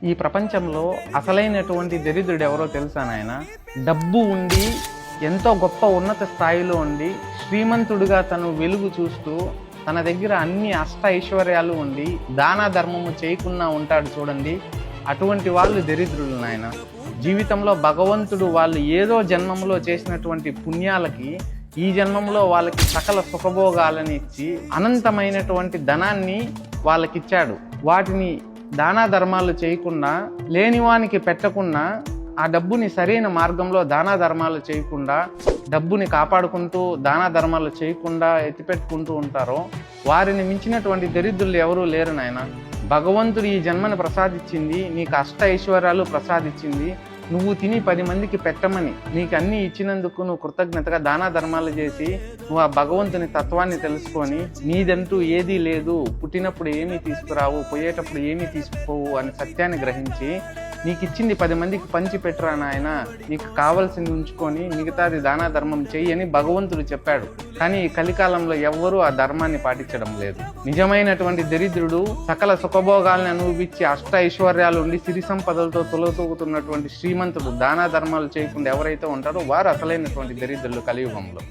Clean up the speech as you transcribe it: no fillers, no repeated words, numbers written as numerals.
ఈ ప్రపంచంలో అసలైనటువంటి దరిద్రుడు ఎవరో తెలుసా నాయన? డబ్బు ఉండి ఎంతో గొప్ప ఉన్నత స్థాయిలో ఉండి శ్రీమంతుడిగా తను వెలుగు చూస్తూ తన దగ్గర అన్ని అష్ట ఐశ్వర్యాలు ఉండి దాన ధర్మము చేయకుండా ఉంటాడు చూడండి, అటువంటి వాళ్ళు దరిద్రులు నాయన. జీవితంలో భగవంతుడు వాళ్ళు ఏదో జన్మంలో చేసినటువంటి పుణ్యాలకి ఈ జన్మంలో వాళ్ళకి సకల సుఖభోగాలని ఇచ్చి అనంతమైనటువంటి ధనాన్ని వాళ్ళకిచ్చాడు. వాటిని దానా ధర్మాలు చేయకుండా, లేనివానికి పెట్టకుండా, ఆ డబ్బుని సరైన మార్గంలో దానా ధర్మాలు చేయకుండా, డబ్బుని కాపాడుకుంటూ దానా ధర్మాలు చేయకుండా ఎత్తిపెట్టుకుంటూ ఉంటారో వారిని మించినటువంటి దరిద్రులు ఎవరూ లేరు నాయన. భగవంతుడు ఈ జన్మను ప్రసాదించింది, నీకు అష్ట ఐశ్వర్యాలు ప్రసాదించింది, నువ్వు తిని 10 మందికి పెట్టమని. నీకు అన్నీ ఇచ్చినందుకు నువ్వు కృతజ్ఞతగా దానా ధర్మాలు చేసి నువ్వు ఆ భగవంతుని తత్వాన్ని తెలుసుకొని నీదంటూ ఏదీ లేదు, పుట్టినప్పుడు ఏమీ తీసుకురావు, పోయేటప్పుడు ఏమీ తీసుకుపోవు అని సత్యాన్ని గ్రహించి నీకు ఇచ్చింది 10 మందికి పంచి పెట్టురా నాయన, నీకు కావాల్సింది ఉంచుకొని మిగతాది దానా ధర్మం చెయ్యి అని భగవంతుడు చెప్పాడు. కానీ ఈ కలికాలంలో ఎవ్వరూ ఆ ధర్మాన్ని పాటించడం లేదు. నిజమైనటువంటి దరిద్రుడు సకల సుఖభోగాల్ని అనుభవించి అష్ట ఐశ్వర్యాలు ఉండి సిరి సంపదలతో తొలతూగుతున్నటువంటి శ్రీమంతుడు దానా ధర్మాలు చేయకుండా ఎవరైతే ఉంటారో వారు అసలైనటువంటి దరిద్రులు కలియుగంలో.